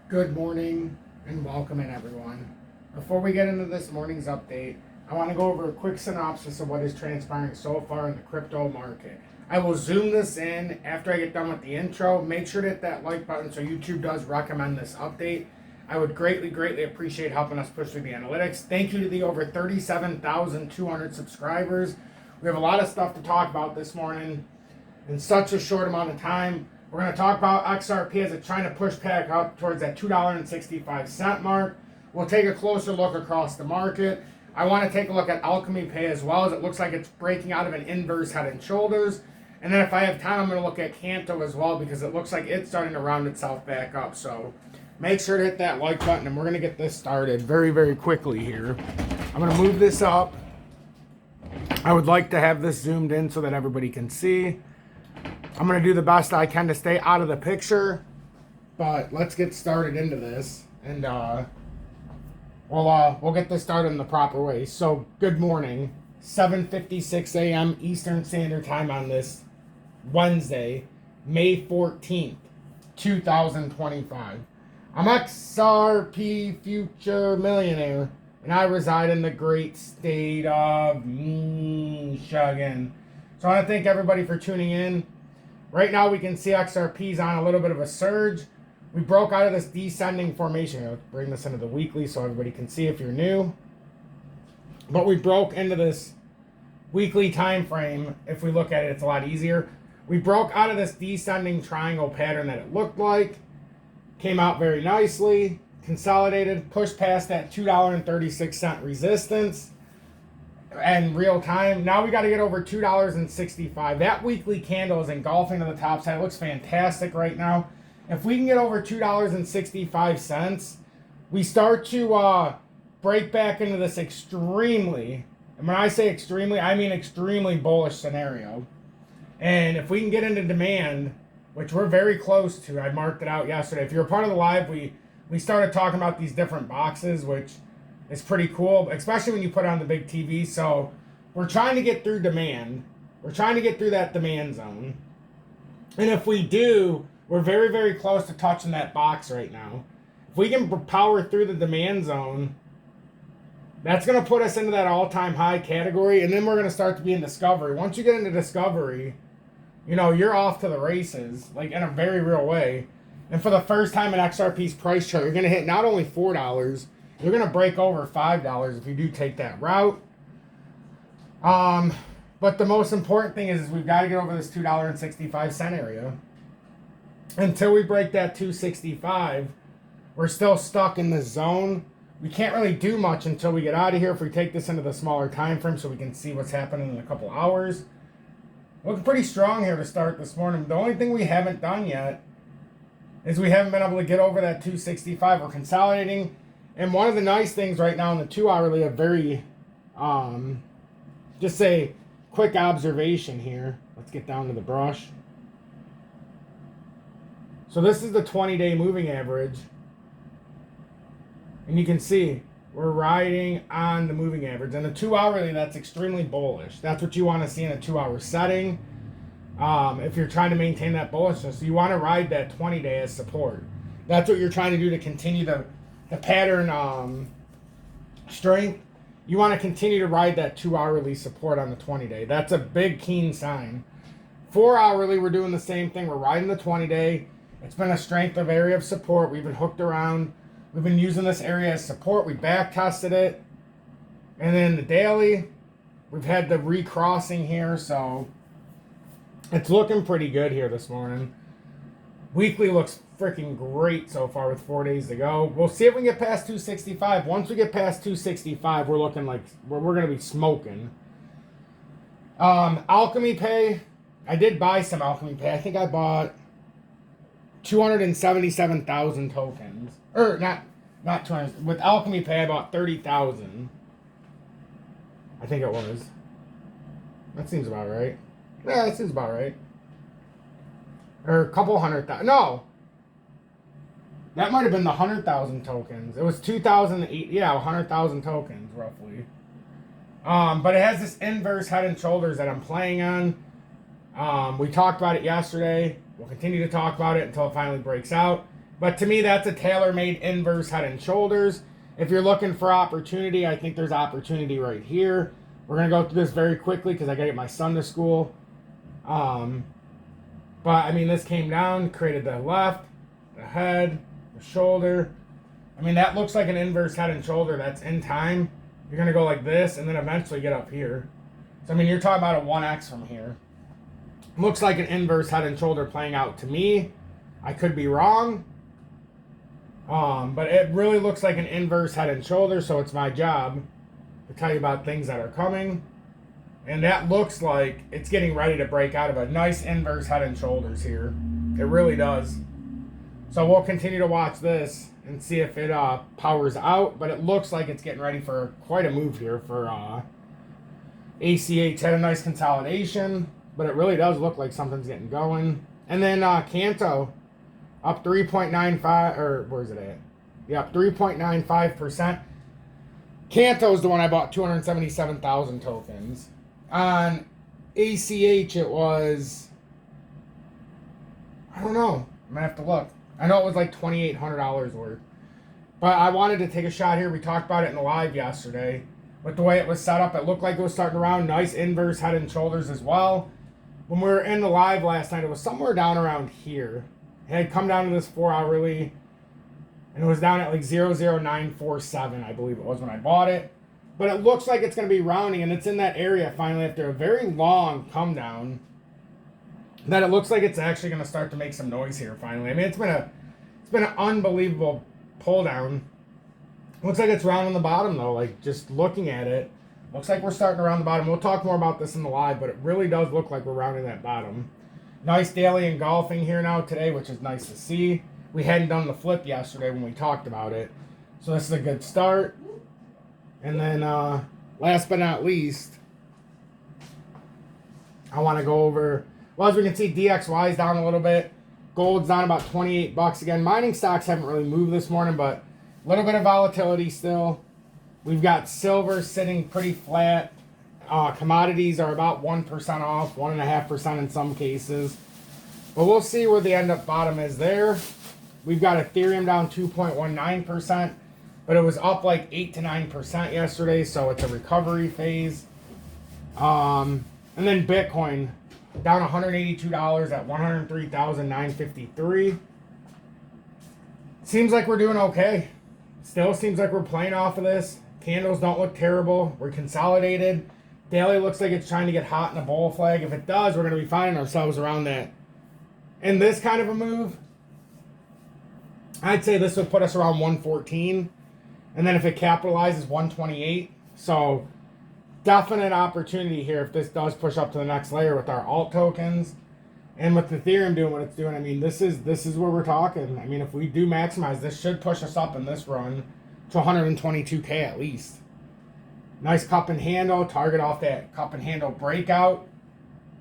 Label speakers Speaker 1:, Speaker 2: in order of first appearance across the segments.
Speaker 1: Good morning and welcome in, everyone. Before we get into this morning's update, I want to go over a quick synopsis of what is transpiring so far in the crypto market. I will zoom this in after I get done with the intro. Make sure to hit that like button so YouTube does recommend this update. I would greatly appreciate helping us push through the analytics. Thank you to the over 37,200 subscribers. We have a lot of stuff to talk about this morning in such a short amount of time. We're going to talk about XRP as it's trying to push back up towards that $2.65 mark. We'll take a closer look across the market. I want to take a look at Alchemy Pay as well, as it looks like it's breaking out of an inverse head and shoulders. And then if I have time, I'm going to look at Canto as well, because it looks like it's starting to round itself back up. So make sure to hit that like button, and we're going to get this started very quickly here. I'm going to move this up. I would like to have this zoomed in so that everybody can see. I'm going to do the best I can to stay out of the picture, but let's get started into this, and we'll get this started in the proper way. So, good morning, 7:56 a.m. Eastern Standard Time on this Wednesday, May 14th, 2025. I'm XRP Future Millionaire, and I reside in the great state of Michigan. So I want to thank everybody for tuning in. Right now we can see XRP's on a little bit of a surge. We broke out of this descending formation. Let's bring this into the weekly so everybody can see if you're new. But we broke into this weekly time frame. If we look at it, it's a lot easier. We broke out of this descending triangle pattern that it looked like. Came out very nicely. Consolidated. Pushed past that $2.36 resistance. And real time. Now we got to get over $2.65. That weekly candle is engulfing to the top side. It looks fantastic right now. If we can get over $2.65, we start to break back into this extremely, and when I say extremely, I mean extremely bullish scenario. And if we can get into demand, which we're very close to, I marked it out yesterday. If you're a part of the live, we started talking about these different boxes, which it's pretty cool, especially when you put on the big TV. So we're trying to get through demand. We're trying to get through that demand zone. And if we do, we're very close to touching that box right now. If we can power through the demand zone, that's going to put us into that all-time high category. And then we're going to start to be in discovery. Once you get into discovery, you know, you're off to the races, like in a very real way. And for the first time in XRP's price chart, you're going to hit not only $4, you're going to break over $5 if you do take that route. But the most important thing is we've got to get over this $2.65 area. Until we break that 265, we're still stuck in the zone. We can't really do much until we get out of here. If we take this into the smaller time frame so we can see what's happening in a couple hours. Looking pretty strong here to start this morning. The only thing we haven't done yet is we haven't been able to get over that 265. We're consolidating. And one of the nice things right now in the 2-hourly, a very, just a quick observation here. Let's get down to the brush. So this is the 20-day moving average. And you can see we're riding on the moving average. And the 2-hourly, that's extremely bullish. That's what you want to see in a 2-hour setting. If you're trying to maintain that bullishness, you want to ride that 20-day as support. That's what you're trying to do to continue the pattern strength. You want to continue to ride that 2-hourly support on the 20-day. That's a big keen sign. 4-hourly, we're doing the same thing. We're riding the 20-day. It's been a strength of area of support. We've been hooked around. We've been using this area as support. We back tested it. And then the daily, we've had the recrossing here. So it's looking pretty good here this morning. Weekly looks freaking great so far with 4 days to go. We'll see if we can get past 265. Once we get past 265, we're looking like we're going to be smoking. Alchemy Pay. I did buy some Alchemy Pay. I think I bought 277,000 tokens. Or not 200. With Alchemy Pay, I bought 30,000. I think it was. That seems about right. Yeah, that seems about right. Or a couple 100,000. No. That might have been the 100,000 tokens. It was 2,008. Yeah, 100,000 tokens, roughly. But it has this inverse head and shoulders that I'm playing on. We talked about it yesterday. We'll continue to talk about it until it finally breaks out. But to me, that's a tailor-made inverse head and shoulders. If you're looking for opportunity, I think there's opportunity right here. We're going to go through this very quickly because I got to get my son to school. But, I mean, this came down, created the left, the head, the shoulder. I mean, that looks like an inverse head and shoulder. That's in time. You're going to go like this and then eventually get up here. So, I mean, you're talking about a 1x from here. Looks like an inverse head and shoulder playing out to me. I could be wrong. But it really looks like an inverse head and shoulder, so it's my job to tell you about things that are coming. And that looks like it's getting ready to break out of a nice inverse head and shoulders here. It really does. So we'll continue to watch this and see if it powers out. But it looks like it's getting ready for quite a move here for ACH. Had a nice consolidation, but it really does look like something's getting going. And then Canto up 3.95, or where's it at? Yep, 3.95%. Canto is the one I bought 277,000 tokens. On ACH, it was, I don't know. I'm going to have to look. I know it was like $2,800 worth. But I wanted to take a shot here. We talked about it in the live yesterday. With the way it was set up, it looked like it was starting around. Nice inverse head and shoulders as well. When we were in the live last night, it was somewhere down around here. It had come down to this 4-hourly. And it was down at like 00947, I believe it was when I bought it. But it looks like it's going to be rounding, and it's in that area finally after a very long come down. That it looks like it's actually going to start to make some noise here finally. I mean, it's been an unbelievable pull down. Looks like it's rounding the bottom though. Like just looking at it, looks like we're starting around the bottom. We'll talk more about this in the live, but it really does look like we're rounding that bottom. Nice daily engulfing here now today, which is nice to see. We hadn't done the flip yesterday when we talked about it, so this is a good start. And then, last but not least, I want to go over, well, as we can see, DXY is down a little bit. Gold's down about 28 bucks again. Mining stocks haven't really moved this morning, but a little bit of volatility still. We've got silver sitting pretty flat. Commodities are about 1% off, 1.5% in some cases. But we'll see where the end up bottom is there. We've got Ethereum down 2.19%. But it was up like 8 to 9% yesterday, so it's a recovery phase. And then Bitcoin down $182 at 103,953. Seems like we're doing okay. Still seems like we're playing off of this. Candles don't look terrible. We're consolidated. Daily looks like it's trying to get hot in a bull flag. If it does, we're going to be finding ourselves around that. In this kind of a move, I'd say this would put us around 114. And then if it capitalizes, 128. So definite opportunity here if this does push up to the next layer with our alt tokens. And with Ethereum doing what it's doing, I mean, this is where we're talking. I mean, if we do maximize, this should push us up in this run to 122K at least. Nice cup and handle. Target off that cup and handle breakout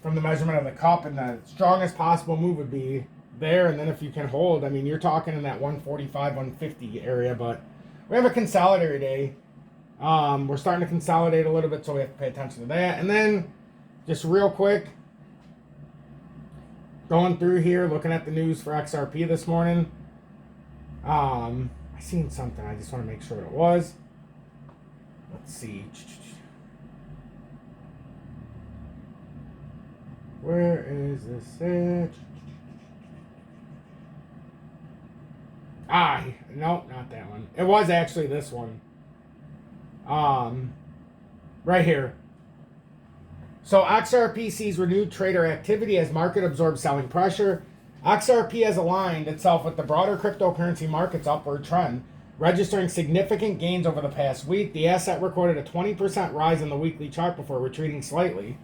Speaker 1: from the measurement of the cup. And the strongest possible move would be there. And then if you can hold, I mean, you're talking in that 145, 150 area. But we have a consolidator day. We're starting to consolidate a little bit, so we have to pay attention to that. And then, just real quick, going through here, looking at the news for XRP this morning. I seen something. I just want to make sure what it was. Let's see. Where is this at? Nope, not that one. It was actually this one. Right here. So XRP sees renewed trader activity as market absorbs selling pressure. XRP has aligned itself with the broader cryptocurrency market's upward trend, registering significant gains over the past week. The asset recorded a 20% rise in the weekly chart before retreating slightly.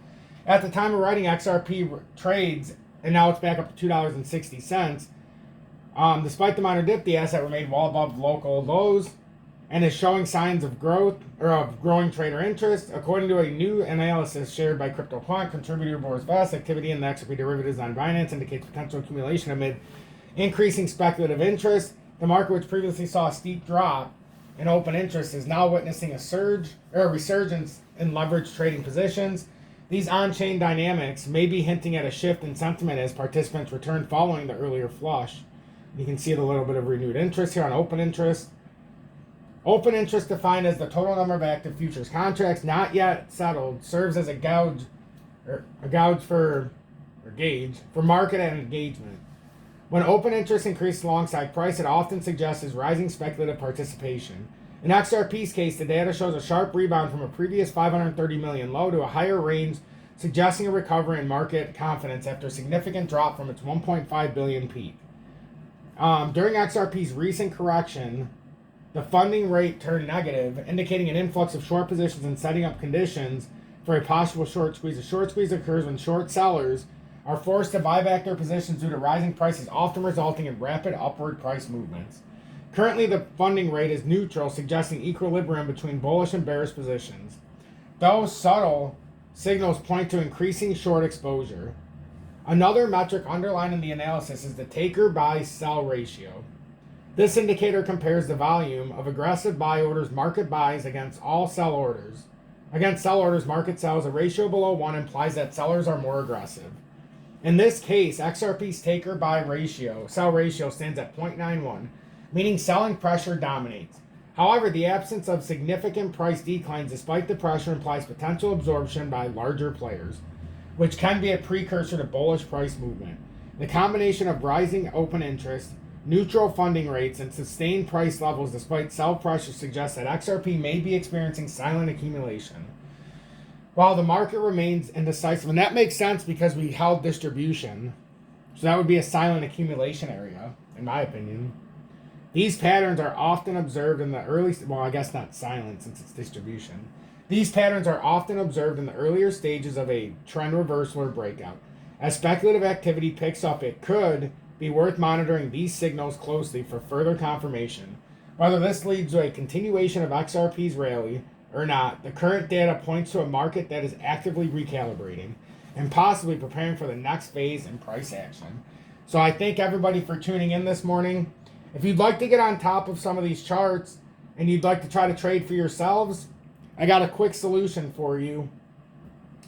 Speaker 1: At the time of writing, XRP trades, and now it's back up to $2.60. Despite the minor dip, the asset remained well above local lows and is showing signs of growth or of growing trader interest. According to a new analysis shared by CryptoQuant, contributor Boris Vast, activity in the XRP derivatives on Binance indicates potential accumulation amid increasing speculative interest. The market, which previously saw a steep drop in open interest, is now witnessing a surge or a resurgence in leveraged trading positions. These on-chain dynamics may be hinting at a shift in sentiment as participants return following the earlier flush. You can see a little bit of renewed interest here on open interest. Open interest defined as the total number of active futures contracts not yet settled serves as a gauge for market and engagement. When open interest increases alongside price, it often suggests rising speculative participation. In XRP's case, the data shows a sharp rebound from a previous 530 million low to a higher range, suggesting a recovery in market confidence after a significant drop from its 1.5 billion peak. During XRP's recent correction, the funding rate turned negative, indicating an influx of short positions and setting up conditions for a possible short squeeze. A short squeeze occurs when short sellers are forced to buy back their positions due to rising prices, often resulting in rapid upward price movements. Currently, the funding rate is neutral, suggesting equilibrium between bullish and bearish positions. Those subtle signals point to increasing short exposure. Another metric underlined in the analysis is the taker-buy-sell ratio. This indicator compares the volume of aggressive buy orders, market buys, against all sell orders. Against sell orders, market sells. A ratio below 1 implies that sellers are more aggressive. In this case, XRP's taker-buy ratio, sell ratio, stands at 0.91, meaning selling pressure dominates. However, the absence of significant price declines despite the pressure implies potential absorption by larger players, which can be a precursor to bullish price movement. The combination of rising open interest, neutral funding rates, and sustained price levels despite sell pressure suggests that XRP may be experiencing silent accumulation, while the market remains indecisive. And that makes sense because we held distribution. So that would be a silent accumulation area, in my opinion. These patterns are often observed in the early, well, I guess not silent since it's distribution. These patterns are often observed in the earlier stages of a trend reversal or breakout. As speculative activity picks up, it could be worth monitoring these signals closely for further confirmation. Whether this leads to a continuation of XRP's rally or not, the current data points to a market that is actively recalibrating and possibly preparing for the next phase in price action. So I thank everybody for tuning in this morning. If you'd like to get on top of some of these charts and you'd like to try to trade for yourselves, I got a quick solution for you.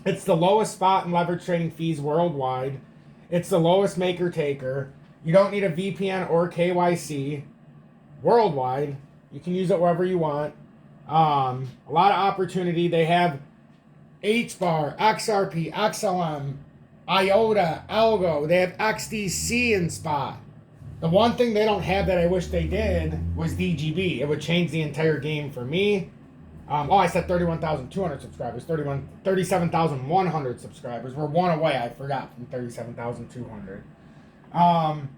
Speaker 1: It's the lowest spot in leverage trading fees worldwide. It's the lowest maker-taker. You don't need a VPN or KYC worldwide. You can use it wherever you want. A lot of opportunity. They have HBAR, XRP, XLM, IOTA, ALGO. They have XDC in spot. The one thing they don't have that I wish they did was DGB. It would change the entire game for me. I said 31,200 subscribers. 37,100 subscribers. We're one away, I forgot, from 37,200. And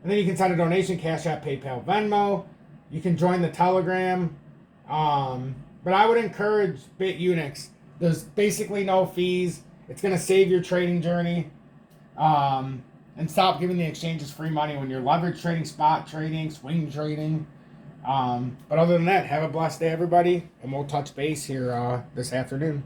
Speaker 1: then you can send a donation, Cash App, PayPal, Venmo. You can join the Telegram. But I would encourage Bitunix. There's basically no fees. It's going to save your trading journey. And stop giving the exchanges free money when you're leverage trading, spot trading, swing trading. But other than that, have a blessed day, everybody. And we'll touch base here this afternoon.